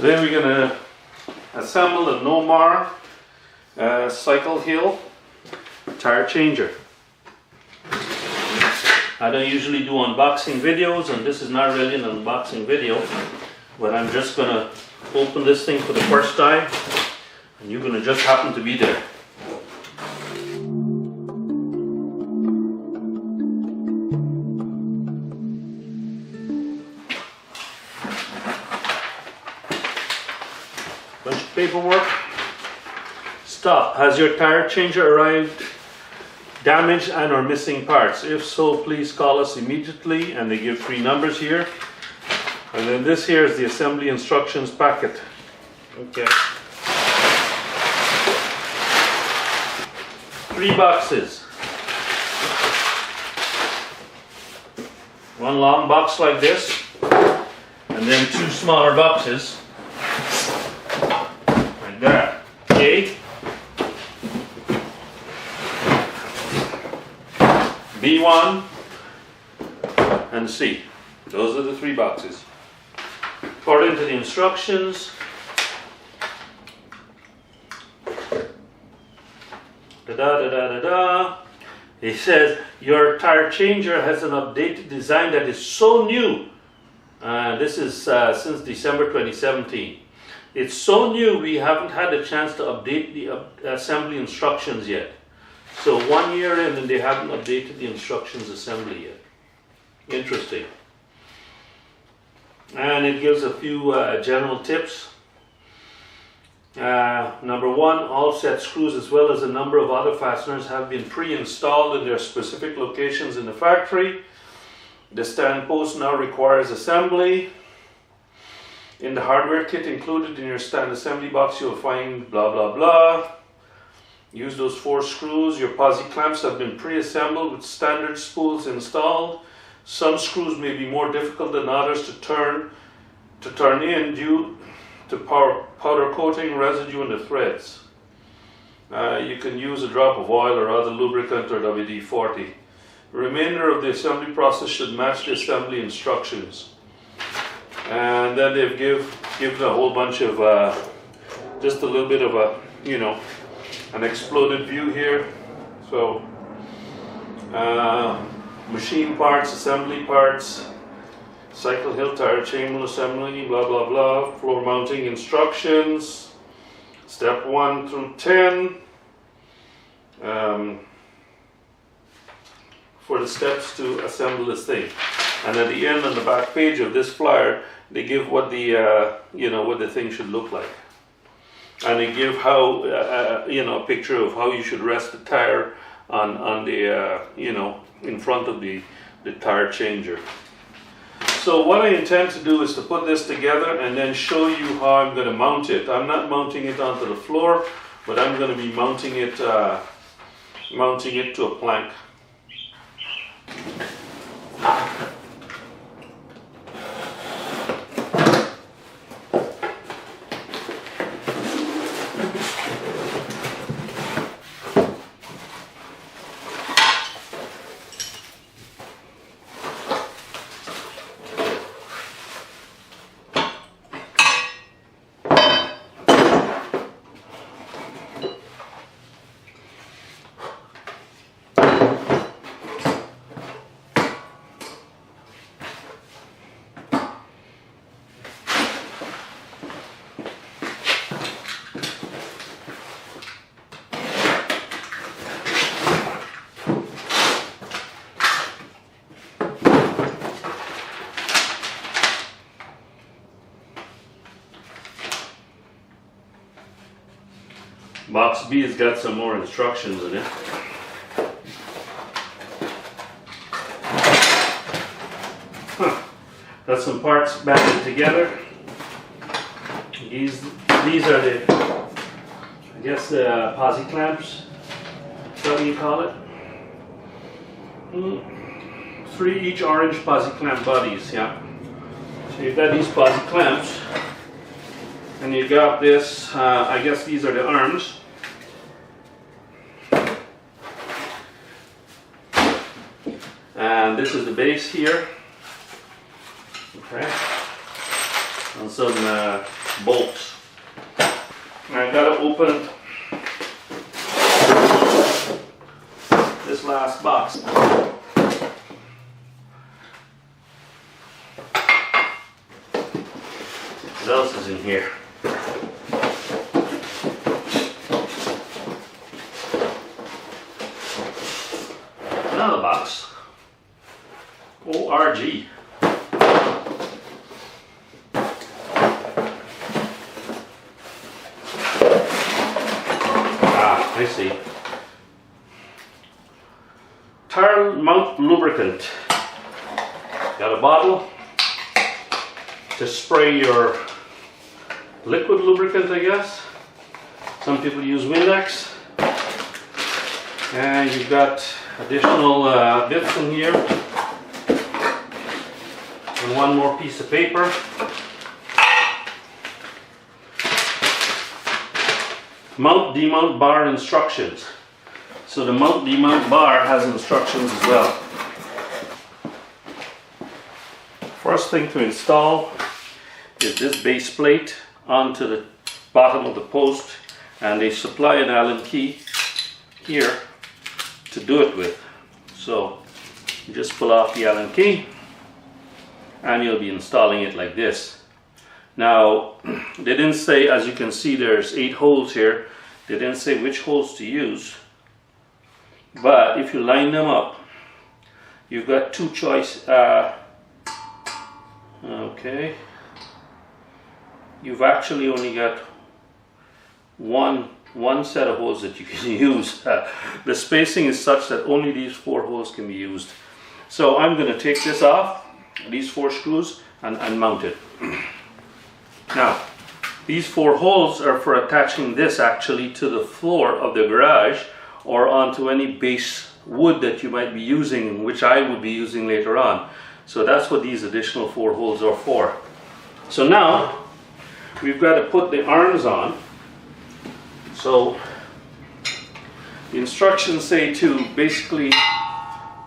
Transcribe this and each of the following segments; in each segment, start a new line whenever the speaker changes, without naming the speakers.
Today we're going to assemble a Nomar Cycle Hill tire changer. I don't usually do unboxing videos, and this is not really an unboxing video, but I'm just going to open this thing for the first time, and you're going to just happen to be there. Bunch of paperwork. Stop. Has your tire changer arrived damaged and or missing parts? If so, please call us immediately, and they give 3 numbers here. And then this here is the assembly instructions packet. Okay. 3 boxes. One long box like this, and then 2 smaller boxes. Like that. A, B1, and C. Those are the 3 boxes. According to the instructions, it says your tire changer has an updated design that is so new. This is since December 2017. It's so new we haven't had a chance to update the assembly instructions yet. So 1 year in and they haven't updated the instructions assembly yet. Interesting. And it gives a few general tips. Number 1, all set screws as well as a number of other fasteners have been pre-installed in their specific locations in the factory. The stand post now requires assembly. In the hardware kit included in your stand assembly box, you'll find blah blah blah. Use those 4 screws. Your posi clamps have been pre-assembled with standard spools installed. Some screws may be more difficult than others to turn in due to powder coating residue in the threads. You can use a drop of oil or other lubricant or WD-40. The remainder of the assembly process should match the assembly instructions. And then they've given a whole bunch of just a little bit of a, an exploded view here. So machine parts, assembly parts, Cycle Hill tire chain assembly, blah blah blah, floor mounting instructions, step 1 through 10, for the steps to assemble this thing. And at the end on the back page of this flyer, they give what the what the thing should look like, and they give how a picture of how you should rest the tire on the in front of the tire changer. So what I intend to do is to put this together and then show you how I'm going to mount it. I'm not mounting it onto the floor, but I'm going to be mounting it to a plank. Box B has got some more instructions in it. Got some parts banded together. These are the, I guess, the posi clamps. What do you call it? 3 each orange posi clamp bodies. Yeah. So you've got these posi clamps, and you got this. I guess these are the arms. And this is the base here. Okay. And some bolts. I gotta open this last box. What else is in here? Another box. ORG. Ah, I see. Tire mount lubricant. Got a bottle to spray your liquid lubricant, I guess. Some people use Windex. And you've got additional bits in here. And one more piece of paper. Mount demount bar instructions. So the mount demount bar has instructions as well. First thing to install is this base plate onto the bottom of the post, and they supply an Allen key here to do it with. So you just pull off the Allen key and you'll be installing it like this. Now they didn't say, as you can see there's 8 holes here, they didn't say which holes to use, but if you line them up you've got 2 choices. Okay, you've actually only got one set of holes that you can use. The spacing is such that only these 4 holes can be used. So I'm going to take this off, these 4 screws, and mount it. Now, these 4 holes are for attaching this actually to the floor of the garage or onto any base wood that you might be using, which I would be using later on. So that's what these additional 4 holes are for. So now we've got to put the arms on. So the instructions say to basically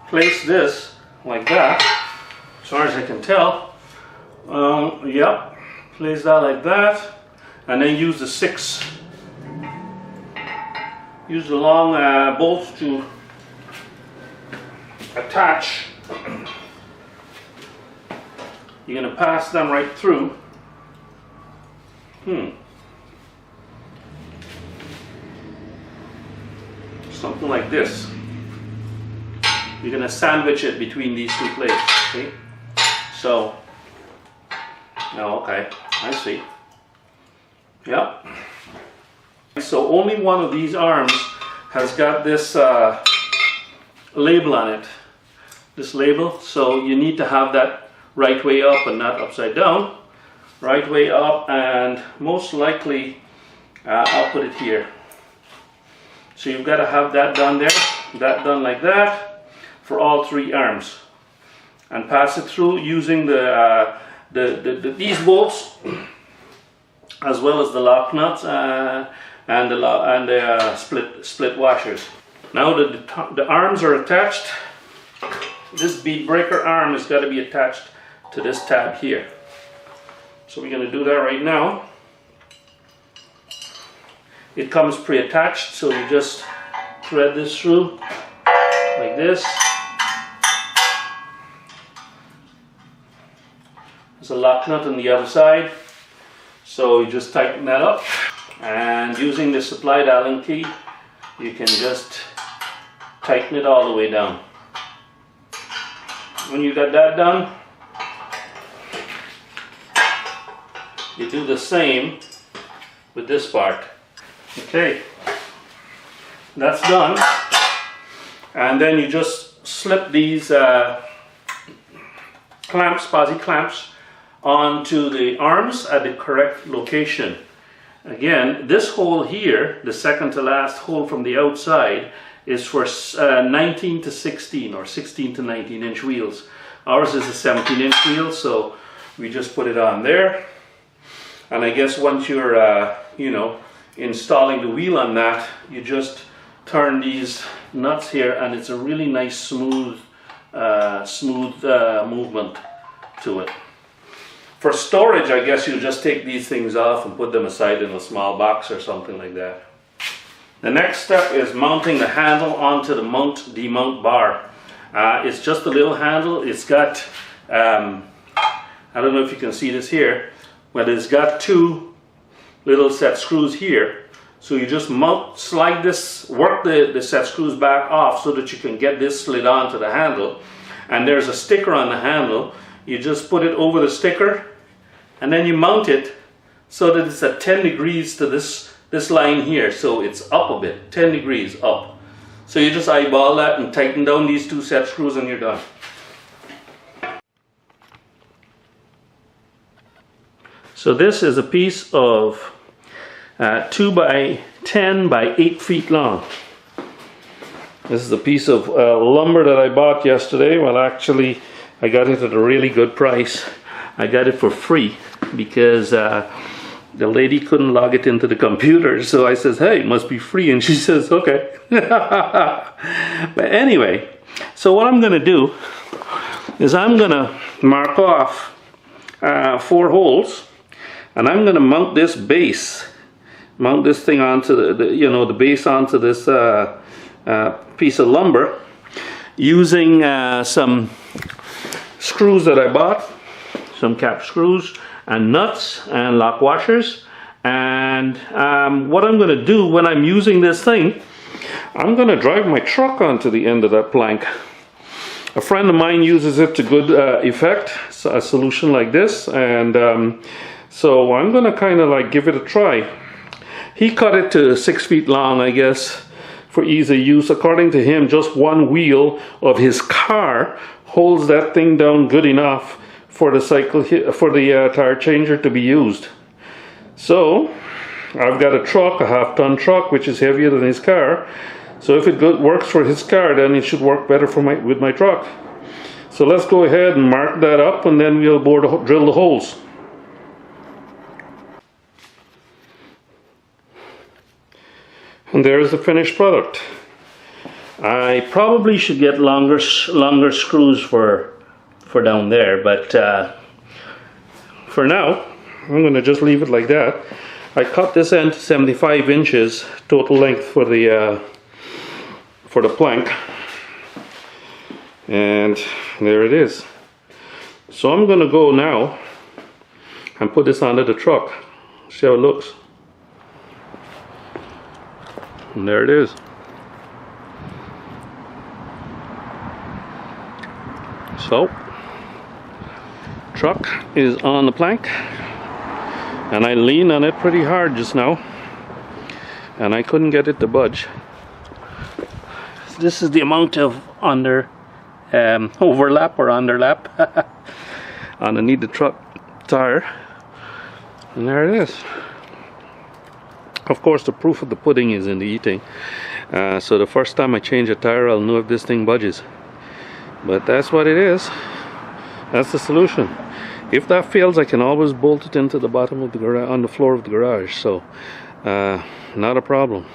place this like that, as far as I can tell. Yep, place that like that, and then use the long bolts to attach. You're going to pass them right through. Something like this. You're going to sandwich it between these 2 plates. Okay? So, okay, I see. Yep. So only one of these arms has got this label on it. This label. So you need to have that right way up and not upside down. Right way up, and most likely I'll put it here. So you've got to have that done there, that done like that for all 3 arms, and pass it through using these bolts as well as the lock nuts and the split washers. Now that the arms are attached, this bead breaker arm has got to be attached to this tab here. So we're going to do that right now. It comes pre-attached, so you just thread this through like this. There's a lock nut on the other side, so you just tighten that up, and using the supplied Allen key you can just tighten it all the way down. When you got that done, you do the same with this part. Okay, that's done, and then you just slip these clamps, posi clamps, onto the arms at the correct location. Again, this hole here, the second to last hole from the outside, is for 19 to 16 or 16 to 19 inch wheels. Ours is a 17 inch wheel, so we just put it on there. And I guess once you're installing the wheel on that, you just turn these nuts here, and it's a really nice smooth movement to it. For storage, I guess you just take these things off and put them aside in a small box or something like that. The next step is mounting the handle onto the demount bar. It's just a little handle. It's got, I don't know if you can see this here, but it's got two little set screws here. So you just slide this, work the set screws back off so that you can get this slid onto the handle. And there's a sticker on the handle. You just put it over the sticker and then you mount it so that it's at 10 degrees to this line here. So it's up a bit, 10 degrees up. So you just eyeball that and tighten down these two set screws and you're done. So this is a piece of 2 by 10 by 8 feet long. This is a piece of lumber that I bought yesterday. Well, actually, I got it at a really good price. I got it for free because the lady couldn't log it into the computer. So I says, hey, it must be free. And she says, okay. But anyway, so what I'm going to do is I'm going to mark off 4 holes. And I'm going to mount this base. Mount this thing onto the base onto this piece of lumber using some screws that I bought, some cap screws and nuts and lock washers. And what I'm going to do when I'm using this thing, I'm going to drive my truck onto the end of that plank. A friend of mine uses it to good effect, a solution like this, and so I'm going to kind of like give it a try. He cut it to 6 feet long, I guess, for ease of use. According to him, just one wheel of his car holds that thing down good enough for the tire changer to be used. So I've got a truck, a half-ton truck, which is heavier than his car. So if it works for his car, then it should work better with my truck. So let's go ahead and mark that up, and then we'll drill the holes. And there's the finished product. I probably should get longer screws for down there, but for now, I'm going to just leave it like that. I cut this end to 75 inches total length for the plank, and there it is. So I'm going to go now and put this onto the truck. See how it looks. And there it is. So, truck is on the plank, and I leaned on it pretty hard just now, and I couldn't get it to budge. This is the amount of overlap or underlap underneath the truck tire, and there it is. Of course, the proof of the pudding is in the eating. So the first time I change a tire, I'll know if this thing budges. But that's what it is. That's the solution. If that fails, I can always bolt it into the bottom of the garage, on the floor of the garage. So, not a problem.